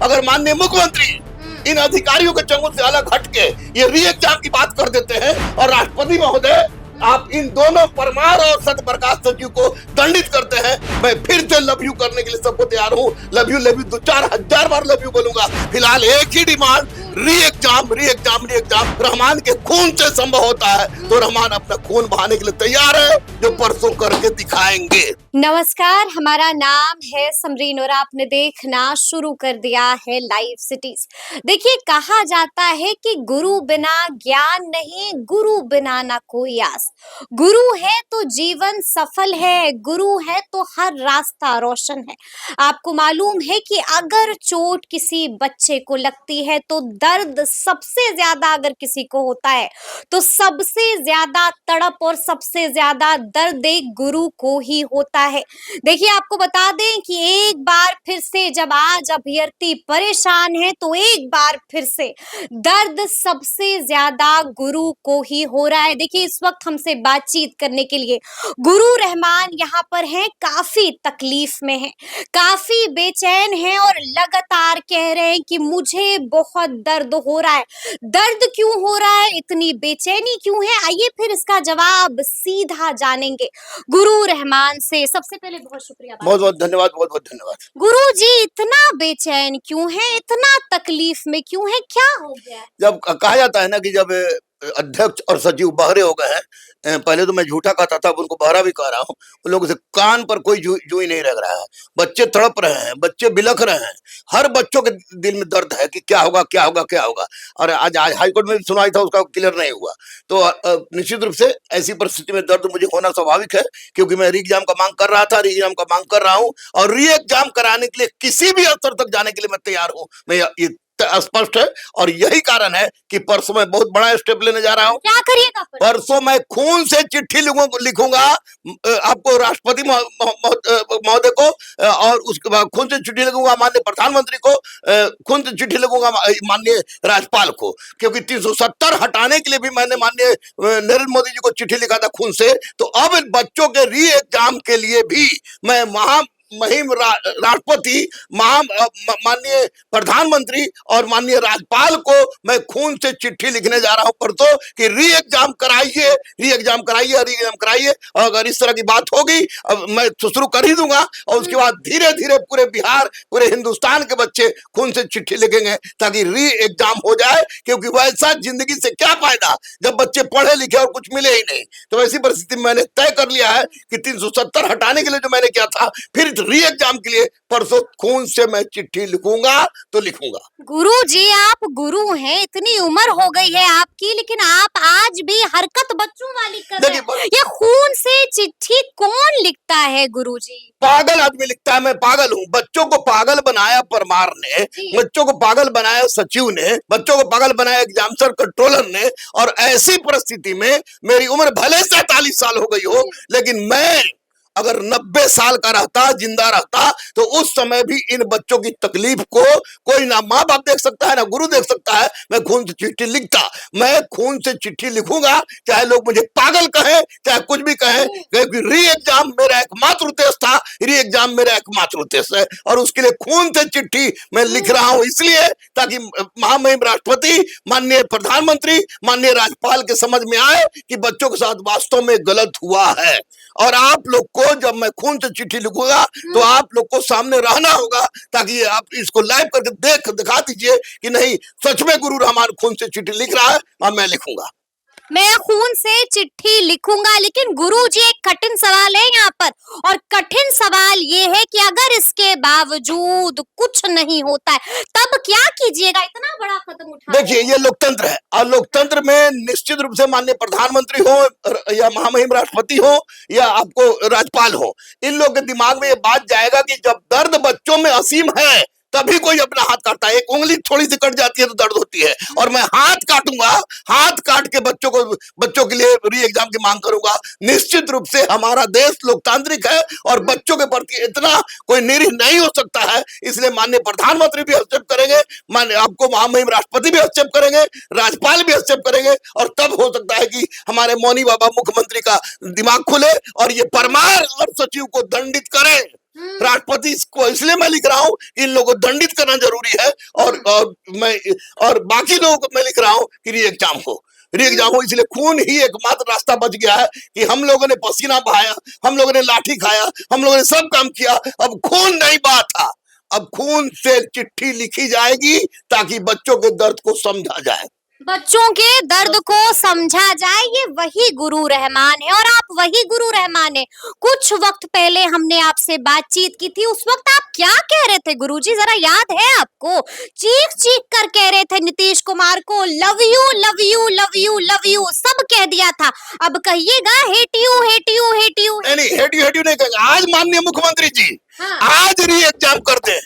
अगर माननीय मुख्यमंत्री इन अधिकारियों के चंगुल से अलग हट के ये री एग्जाम की बात कर देते हैं और राष्ट्रपति महोदय आप इन दोनों परमार और सत्यप्रकाश सचिव को दंडित करते हैं, मैं फिर से लव यू करने के लिए सबको तैयार हूँ। Love you 2-4 bar love you बोलूंगा। फिलहाल एक ही डिमांड, री एग्जाम। रहमान के खून से संभव होता है तो रहमान अपना खून बहाने के लिए तैयार है, जो परसों करके दिखाएंगे। नमस्कार, हमारा नाम है समरीन और आपने देखना शुरू कर दिया है लाइव सिटीज। देखिए, कहा जाता है कि गुरु बिना ज्ञान नहीं, गुरु बिना ना कोई आस। गुरु है तो जीवन सफल है, गुरु है तो हर रास्ता रोशन है। आपको मालूम है कि अगर चोट किसी बच्चे को लगती है तो दर्द सबसे ज्यादा अगर किसी को होता है तो सबसे ज्यादा तड़प और सबसे ज्यादा दर्द एक गुरु को ही होता है। देखिए, आपको बता दें कि एक बार फिर से जब आज अभ्यर्थी परेशान है तो एक बार फिर से दर्द सबसे ज्यादा गुरु को ही हो रहा है। देखिए, इस वक्त हमसे बातचीत करने के लिए गुरु रहमान यहाँ पर हैं, काफी तकलीफ में हैं, काफी बेचैन हैं और लगातार कह रहे हैं कि मुझे बहुत दर्द हो रहा है। दर्द क्यों हो रहा है, इतनी बेचैनी क्यों है, आइए फिर इसका जवाब सीधा जानेंगे गुरु रहमान से। सबसे पहले बहुत शुक्रिया, बहुत बहुत धन्यवाद, बहुत बहुत धन्यवाद। गुरु जी, इतना बेचैन क्यों है, इतना तकलीफ में क्यों है, क्या हो गया? जब कहा जाता है ना कि जब अध्यक्ष और सचिव बहरे हो गए हैं, पहले तो मैं झूठा कहता था, अब उनको बहरा भी कह रहा हूँ, उन लोगों से कान पर कोई जू ही नहीं लग रहा है। बच्चे तड़प रहे हैं, बच्चे बिलख रहे हैं, हर बच्चों के दिल में दर्द है कि क्या होगा क्या होगा क्या होगा। और आज हाईकोर्ट में सुनवाई था, उसका क्लियर नहीं हुआ। तो निश्चित रूप से ऐसी परिस्थिति में दर्द मुझे होना स्वाभाविक है, क्योंकि मैं री एग्जाम का मांग कर रहा था, री एग्जाम का मांग कर रहा हूँ और री एग्जाम कराने के लिए किसी भी स्तर तक जाने के लिए मैं तैयार हूँ। मैं ये स्पष्ट है और यही कारण है कि परसों मैं बहुत बड़ा स्टेप लेने जा रहा हूं। क्या करिएगा? परसों मैं खून से चिट्ठी लिखूंगा आपको, राष्ट्रपति महोदय को, और उसके बाद खून से चिट्ठी लिखूंगा माननीय प्रधानमंत्री को, खून से चिट्ठी लिखूंगा माननीय राज्यपाल को, क्योंकि 370 हटाने के लिए भी मैंने माननीय नरेंद्र मोदी जी को चिट्ठी लिखा था खून से। तो अब बच्चों के री एग्जाम के लिए भी मैं महिम राष्ट्रपति, माननीय प्रधानमंत्री और माननीय राज्यपाल को मैं खून से चिट्ठी लिखने जा रहा हूं परसों कि री एग्जाम कराइए, री एग्जाम कराइए, री एग्जाम कराइए। और अगर इस तरह की बात होगी, अब मैं शुरू कर ही दूंगा और उसके बाद धीरे धीरे पूरे बिहार, पूरे हिंदुस्तान के बच्चे खून से चिट्ठी लिखेंगे ताकि री एग्जाम हो जाए। क्योंकि वैसा जिंदगी से क्या फायदा जब बच्चे पढ़े लिखे और कुछ मिले ही नहीं। तो ऐसी परिस्थिति में मैंने तय कर लिया है कि 370 हटाने के लिए जो मैंने किया था, फिर री एग्जाम के लिए परसों खून से मैं चिट्ठी लिखूंगा तो लिखूंगा। गुरु जी, आप गुरु हैं, इतनी उम्र हो गई है आपकी, लेकिन आप आज भी हरकत बच्चों वाली कर रहे हैं। ये खून से चिट्ठी कौन लिखता है गुरु जी? पागल आदमी लिखता है, मैं पागल हूँ। बच्चों को पागल बनाया परमार ने, बच्चों को पागल बनाया सचिव ने, बच्चों को पागल बनाया एग्जामिनेशन कंट्रोलर ने। और ऐसी परिस्थिति में मेरी उम्र भले 47 साल हो गई हो, लेकिन मैं अगर 90 साल का रहता, जिंदा रहता, तो उस समय भी इन बच्चों की तकलीफ को कोई ना माँ बाप देख सकता है ना गुरु देख सकता है। मैं खून से चिट्ठी लिखता, मैं खून से चिट्ठी लिखूंगा, चाहे लोग मुझे पागल कहें, चाहे कुछ भी कहें, क्योंकि री एग्जाम मेरा एकमात्र उद्देश्य था, री एग्जाम मेरा एकमात्र उद्देश्य है। और उसके लिए खून से चिट्ठी मैं लिख रहा हूं, इसलिए ताकि महामहिम राष्ट्रपति, माननीय प्रधानमंत्री, माननीय राज्यपाल के समझ में आए कि बच्चों के साथ वास्तव में गलत हुआ है। और आप लोग को जब मैं खून से चिट्ठी लिखूंगा तो आप लोग को सामने रहना होगा, ताकि आप इसको लाइव करके दिखा दीजिए कि नहीं, सच में गुरु रहमान खून से चिट्ठी लिख रहा है और मैं लिखूंगा। मैं खून से चिट्ठी लिखूंगा। लेकिन गुरुजी, एक कठिन सवाल है यहाँ पर, और कठिन सवाल ये है कि अगर इसके बावजूद कुछ नहीं होता है तब क्या कीजिएगा? इतना बड़ा कदम उठा। देखिए, ये लोकतंत्र है और लोकतंत्र में निश्चित रूप से माननीय प्रधानमंत्री हो या महामहिम राष्ट्रपति हो या आपको राज्यपाल हो, इन लोगों के दिमाग में ये बात जाएगा कि जब दर्द बच्चों में असीम है तभी कोई अपना हाथ काटता है। एक उंगली थोड़ी सी कट जाती है तो दर्द होती है, और मैं हाथ काटूंगा, हाथ काट के बच्चों के लिए री एग्जाम की मांग करूंगा। निश्चित रूप से हमारा देश लोकतांत्रिक है और बच्चों के प्रति इतना कोई निरीह नहीं हो सकता है, इसलिए माननीय प्रधानमंत्री भी हस्तक्षेप करेंगे, माननीय आपको महामहिम राष्ट्रपति भी हस्तक्षेप करेंगे, राज्यपाल भी हस्तक्षेप करेंगे, और तब हो सकता है कि हमारे मौनी बाबा मुख्यमंत्री का दिमाग खुले और ये परमार और सचिव को दंडित करें। राष्ट्रपति को इसलिए मैं लिख रहा हूं कि इन लोगों को दंडित करना जरूरी है, और बाकी लोगों को मैं लिख रहा हूं कि री एग्जाम हो, इसलिए खून ही एकमात्र रास्ता बच गया है कि हम लोगों ने पसीना बहाया, हम लोगों ने लाठी खाया, हम लोगों ने सब काम किया, अब खून नहीं बहा था, अब खून से चिट्ठी लिखी जाएगी ताकि बच्चों के दर्द को समझा जाए। बच्चों के दर्द को समझा जाए, ये वही गुरु रहमान है और आप वही गुरु रहमान है। कुछ वक्त पहले हमने आपसे बातचीत की थी, उस वक्त आप क्या कह रहे थे गुरुजी, जरा याद है आपको? चीख चीख कर कह रहे थे नीतीश कुमार को love you love you love you love you, सब कह दिया था। अब कहिएगा hate you hate you hate you. नहीं, हेट यू नहीं कहेंगे। आज माननीय मुख्यमंत्री जी आज री एग्जाम कर दे,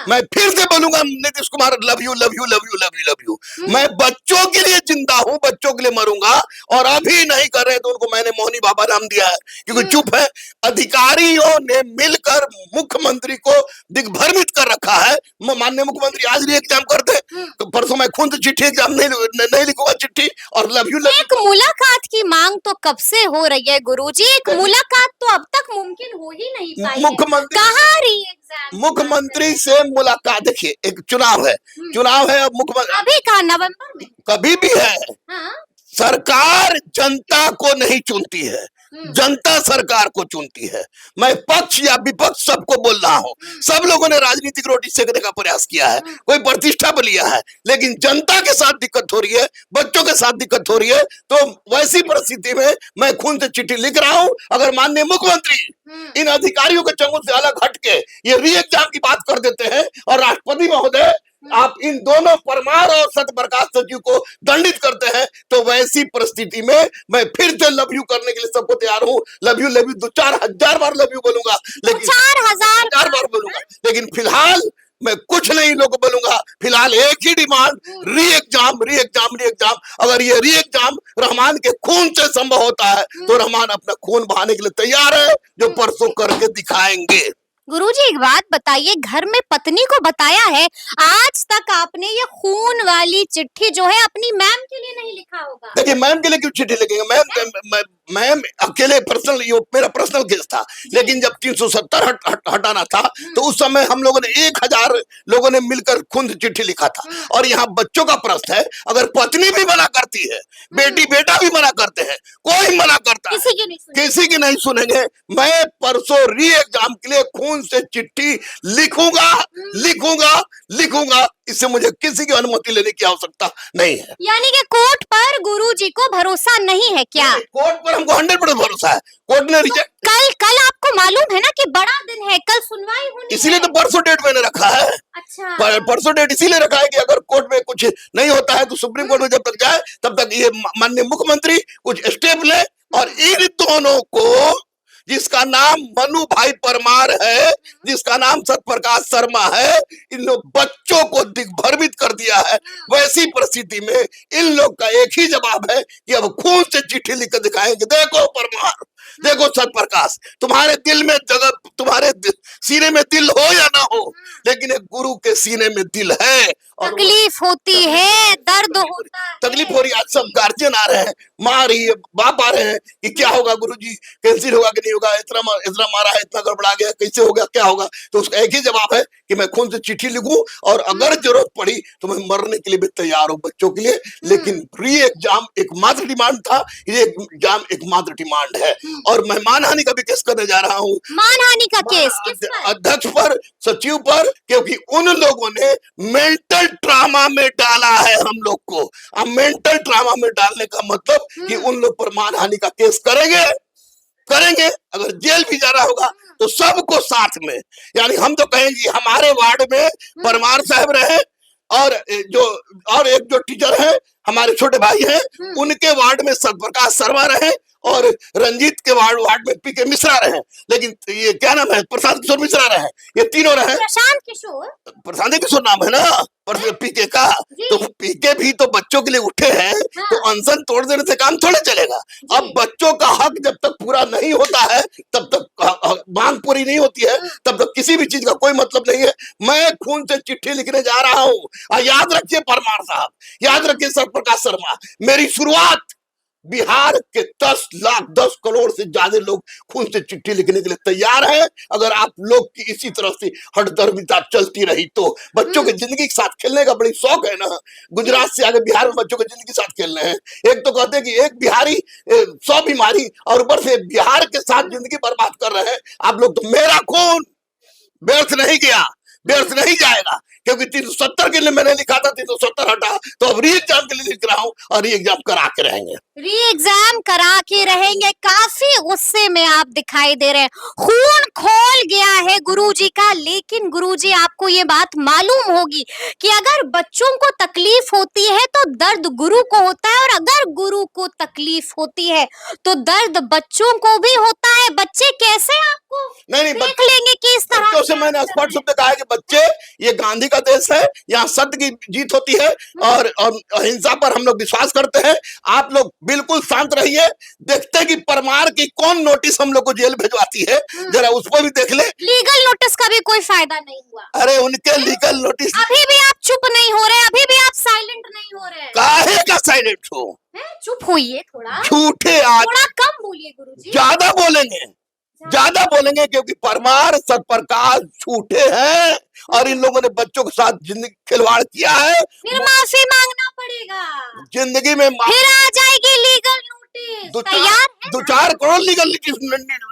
मैं फिर से बोलूंगा Nitish Kumar love you love you love you love you love you. मैं बच्चों के लिए जिंदा हूं, बच्चों के लिए मरूंगा, और अभी नहीं कर रहे तो उनको मैंने मोहनी बाबा नाम दिया है क्योंकि चुप है। अधिकारियों ने मिलकर मुख्यमंत्री को दिग्भ्रमित कर रखा है। माननीय मुख्यमंत्री आज री एग्जाम कर दे, तो परसों मैं खुद चिट्ठी एग्जाम नहीं लिखूंगा चिट्ठी और लव यू। एक मुलाकात की मांग तो कब से हो रही है गुरुजी, एक मुलाकात तो अब तक मुमकिन हो ही नहीं पाई है। कहाँ री एग्जाम? मुख्यमंत्री से मुलाकात, देखिए एक चुनाव है अब मुख्यमंत्री अभी कहा नवंबर में, कभी भी है। सरकार जनता को नहीं चुनती है, जनता सरकार को चुनती है। मैं पक्ष या विपक्ष सबको बोल रहा हूं, सब लोगों ने राजनीतिक रोटी सेकने का प्रयास किया है, कोई प्रतिष्ठा पर लिया है, लेकिन जनता के साथ दिक्कत हो रही है, बच्चों के साथ दिक्कत हो रही है। तो वैसी परिस्थिति में मैं खून से चिट्ठी लिख रहा हूं। अगर माननीय मुख्यमंत्री इन अधिकारियों के चंगुल से अलग हटके ये री एग्जाम की बात कर देते हैं और राष्ट्रपति महोदय आप इन दोनों परमार और सत्यप्रकाश सचिव को दंडित करते हैं, तो वैसी परिस्थिति में मैं फिर से लव यू करने के लिए सबको तैयार हूं। Love you 4,000 bar love you बोलूंगा, लेकिन 4,000 बार बोलूंगा, लेकिन फिलहाल मैं कुछ नहीं लोग बोलूंगा। फिलहाल एक ही demand, re exam re exam re exam. अगर ये री एग्जाम रहमान के खून से संभव होता है तो रहमान अपना खून बहाने के लिए तैयार है, जो परसों करके दिखाएंगे। गुरुजी एक बात बताइए, घर में पत्नी को बताया है, आज तक आपने ये खून वाली चिट्ठी जो है अपनी मैम के लिए नहीं लिखा होगा? देखिए मैम के लिए क्यों चिट्ठी लिखेंगे? मैम अकेले पर्सनल, ये मेरा पर्सनल केस था, लेकिन जब 370 हटाना था तो उस समय हम लोगों ने 1000 लोगों ने मिलकर खुद चिट्ठी लिखा था। और यहाँ बच्चों का प्रश्न है, अगर पत्नी भी मना करती है, बेटी बेटा भी मना करते हैं, कोई मना करता है, किसी की नहीं सुनेंगे। मैं परसों री एग्जाम के लिए खून से चिट्ठी लिखूंगा लिखूंगा लिखूंगा, इससे मुझे किसी की अनुमति लेने की आवश्यकता नहीं है। यानी कि कोर्ट पर गुरुजी को भरोसा नहीं है क्या? कोर्ट पर हमको 100% भरोसा है। कोर्ट ने रिजेक्ट, कल आपको मालूम है ना कि बड़ा दिन है, कल सुनवाई होनी इसीलिए तो परसों डेट मैंने रखा है। अच्छा, परसों डेट इसीलिए रखा है कि अगर कोर्ट में कुछ नहीं होता है तो सुप्रीम कोर्ट में जब तक जाए तब तक ये माननीय मुख्यमंत्री कुछ स्टेप ले, और इन दोनों को, जिसका नाम मनु भाई परमार है, जिसका नाम सत्यप्रकाश शर्मा है, इन लोग बच्चों को दिग्भ्रमित कर दिया है। वैसी परिस्थिति में इन लोग का एक ही जवाब है कि अब खून से चिट्ठी लिख कर दिखाएंगे। देखो परमार, देखो सत्यप्रकाश, तुम्हारे दिल में जगह, तुम्हारे सीने में दिल हो या ना हो, लेकिन एक गुरु के सीने में दिल है। और तकलीफ होती है, दर्द होता है, तकलीफ हो रही है। आज सब गार्जियन आ रहे हैं, माँ आ रही है, बाप आ रहे हैं कि क्या होगा गुरुजी, कैंसिल होगा कि नहीं होगा, इतना मारा है, इतना गड़बड़ा गया, कैसे होगा, क्या होगा। तो उसका एक ही जवाब है कि मैं खून से चिट्ठी लिखूं, और अगर जरूरत पड़ी तो मैं मरने के लिए भी तैयार हूं बच्चों के लिए। लेकिन री एग्जाम एकमात्र डिमांड था, ये एग्जाम एकमात्र डिमांड है। और मैं मानहानि का भी केस करने जा रहा हूँ। मानहानि का केस किस पर? अध्यक्ष पर, सचिव पर, क्योंकि उन लोगों ने मेंटल ट्रामा में डाला है हम लोग को। अब मेंटल ट्रामा में डालने का मतलब कि उन लोग पर मानहानि का केस करेंगे। अगर जेल भी जाना होगा तो सबको साथ में, यानी हम तो कहेंगे हमारे वार्ड में परमार साहब रहे, और एक जो टीचर है, हमारे छोटे भाई हैं, उनके वार्ड में सत्यप्रकाश शर्मा रहे, और रंजीत के वार्ड में पीके मिश्रा रहे, लेकिन ये क्या नाम है, प्रशांत किशोर मिश्रा रहे, ये तीनों रहे। प्रशांत किशोर नाम है ना पीके का, तो पीके भी तो बच्चों के लिए उठे हैं, तो अनशन तोड़ देने से काम थोड़े चलेगा। अब बच्चों का हक जब तक पूरा नहीं होता है, तब तक मांग पूरी नहीं होती है, तब तक किसी भी चीज का कोई मतलब नहीं है। मैं खून से चिट्ठी लिखने जा रहा हूँ। याद रखिए परमार साहब, याद रखिए सत्यप्रकाश शर्मा, मेरी शुरुआत बिहार के 10 लाख 10 करोड़ से ज्यादा लोग खून से चिट्ठी लिखने के लिए तैयार हैं। अगर आप लोग की इसी तरह से हठधर्मिता चलती रही तो बच्चों के जिंदगी के साथ खेलने का बड़ी शौक है ना। गुजरात से आगे बिहार में बच्चों के जिंदगी के साथ खेल रहे हैं। एक तो कहते हैं कि एक बिहारी 100 बीमारी, और ऊपर से बिहार के साथ जिंदगी बर्बाद कर रहे हैं आप लोग। तो मेरा खून व्यर्थ नहीं गया, व्यर्थ नहीं जाएगा, क्योंकि 370 के लिए मैंने लिखा था, 370 हटा, तो अब री एग्जाम के लिए लिख रहा हूं और री एग्जाम करा के रहेंगे। री एग्जाम करा के रहेंगे। काफी गुस्से में आप दिखाई दे रहे हैं, खून खोल गया है गुरुजी का। लेकिन गुरुजी, आपको ये बात मालूम होगी कि अगर बच्चों को तकलीफ होती है तो दर्द गुरु को होता है, और अगर गुरु को तकलीफ होती है तो दर्द बच्चों को भी होता है। बच्चे कैसे आपको नहीं देख लेंगे कि इस तरह बच्चों से मैंने स्पष्ट शब्द कहा है कि बच्चे, ये गांधी का देश है, यहाँ सत्य की जीत होती है और अहिंसा पर हम लोग विश्वास करते हैं। आप लोग बिल्कुल शांत रहिए। देखते हैं कि परमार की कौन नोटिस हम लोग को जेल भिजवाती है, जरा उसको भी देख ले। लीगल नोटिस का भी कोई फायदा नहीं हुआ। अरे उनके लीगल नोटिस, अभी भी आप चुप नहीं हो रहे, अभी भी आप साइलेंट नहीं हो रहे। काहे का साइलेंट हो? चुप होइए थोड़ा, झूठे आज थोड़ा कम बोलिए गुरुजी। ज्यादा बोलेंगे, ज्यादा बोलेंगे, क्योंकि परमार सतप्रकाश झूठे हैं और इन लोगों ने बच्चों के साथ जिंदगी खिलवाड़ किया है। फिर माफी मांगना पड़ेगा, जिंदगी में फिर आ जाएगी लीगल नोटिस। तैयार है? 2-4 करोड़ लीगल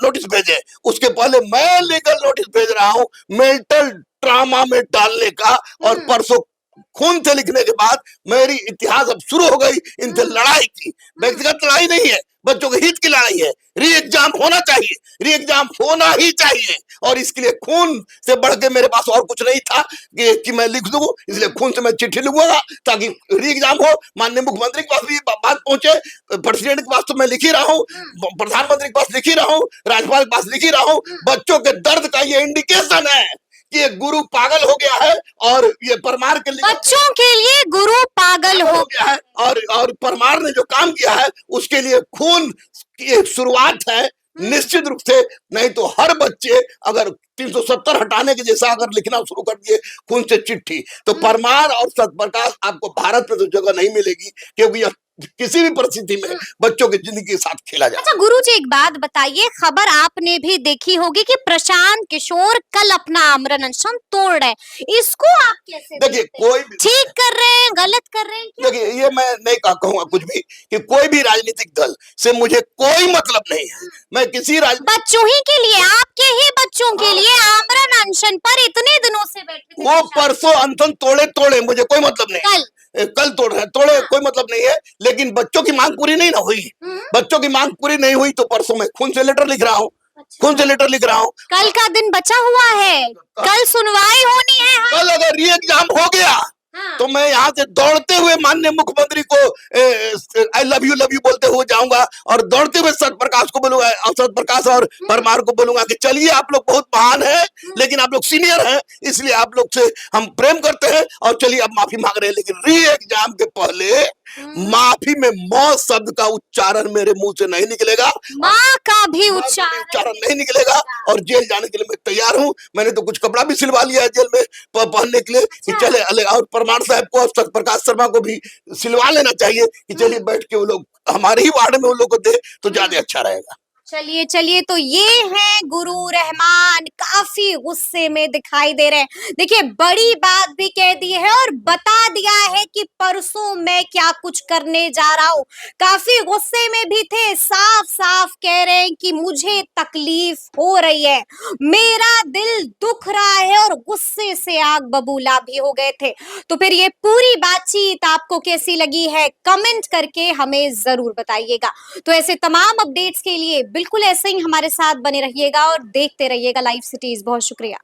नोटिस भेजे, उसके पहले मैं लीगल नोटिस भेज रहा हूँ मेंटल ट्रामा में डालने का। और परसों खून से लिखने के बाद मेरी इतिहास अब शुरू हो गई इनसे लड़ाई की। व्यक्तिगत लड़ाई नहीं है, बच्चों के हित की लड़ाई है। री एग्जाम होना चाहिए, री एग्जाम होना ही चाहिए, और इसके लिए खून से बढ़ के मेरे पास और कुछ नहीं था कि मैं लिख दूं। इसलिए खून से मैं चिट्ठी लिखूंगा ताकि री एग्जाम हो। माननीय मुख्यमंत्री के पास भी बात पहुंचे, प्रेसिडेंट के पास तो मैं लिख ही रहा हूँ, प्रधानमंत्री के पास लिख ही रहा हूँ, राज्यपाल के पास लिख ही रहा हूँ। बच्चों के दर्द का ये इंडिकेशन है कि ये गुरु पागल हो गया है, और ये परमार के लिए, बच्चों के लिए गुरु पागल हो गया है, और परमार ने जो काम किया है उसके लिए खून की एक शुरुआत है निश्चित रूप से। नहीं तो हर बच्चे अगर 370 हटाने के जैसा अगर लिखना शुरू कर दिए खून से चिट्ठी, तो परमार और सतप्रकाश आपको भारत में तो जगह नहीं मिलेगी, क्योंकि यह किसी भी परिस्थिति में बच्चों की जिंदगी के साथ खेला जाए। अच्छा गुरुजी, एक बात बताइए, खबर आपने भी देखी होगी कि प्रशांत किशोर कल अपना आमरण अनशन तोड़ रहे हैं। इसको आप कैसे देखिए, कोई भी ठीक कर रहे हैं, गलत कर रहे हैं क्या? देखिए, ये मैं नहीं कहूंगा कुछ भी कि कोई भी राजनीतिक दल से मुझे कोई मतलब नहीं है। मैं किसी बच्चों ही के लिए, आपके ही बच्चों के लिए आमरण अनशन पर इतने दिनों से बैठे थे। वो परसों अनशन तोड़े मुझे कोई मतलब नहीं। कल तोड़ रहे तोड़े, कोई मतलब नहीं है, लेकिन बच्चों की मांग पूरी नहीं ना हुई। बच्चों की मांग पूरी नहीं हुई तो परसों मैं खून से लेटर लिख रहा हूँ। खून से लेटर लिख रहा हूँ। कल का दिन बचा हुआ है, कल सुनवाई होनी है। कल अगर री एग्जाम हो गया तो मैं यहाँ से दौड़ते हुए माननीय मुख्यमंत्री को आई लव यू बोलते हुए जाऊंगा, और दौड़ते हुए सतप्रकाश को बोलूंगा, सतप्रकाश और परमार को बोलूंगा कि चलिए, आप लोग बहुत महान हैं, लेकिन आप लोग सीनियर हैं, इसलिए आप लोग से हम प्रेम करते हैं, और चलिए अब माफी मांग रहे हैं। लेकिन री एग्जाम के पहले माफी में मौत शब्द का उच्चारण मेरे मुंह से नहीं निकलेगा, माँ का भी उच्चारण नहीं निकलेगा, और जेल जाने के लिए मैं तैयार हूँ। मैंने तो कुछ कपड़ा भी सिलवा लिया है जेल में पहनने के लिए कि चले, और परमार साहब को और सतप्रकाश शर्मा को भी सिलवा लेना चाहिए कि चलिए बैठ के वो लोग हमारे ही वार्ड में उन लोग को दे तो ज्यादा अच्छा रहेगा। चलिए चलिए, तो ये हैं गुरु रहमान, काफी गुस्से में दिखाई दे रहे हैं। देखिए, बड़ी बात भी कह दी है और बता दिया है कि परसों मैं क्या कुछ करने जा रहा हूँ। काफी गुस्से में भी थे, साफ साफ कह रहे हैं कि मुझे तकलीफ हो रही है, मेरा दिल दुख रहा है, और गुस्से से आग बबूला भी हो गए थे। तो फिर ये पूरी बातचीत आपको कैसी लगी है, कमेंट करके हमें जरूर बताइएगा। तो ऐसे तमाम अपडेट्स के लिए बिल्कुल ऐसे ही हमारे साथ बने रहिएगा और देखते रहिएगा लाइव सिटीज। बहुत शुक्रिया।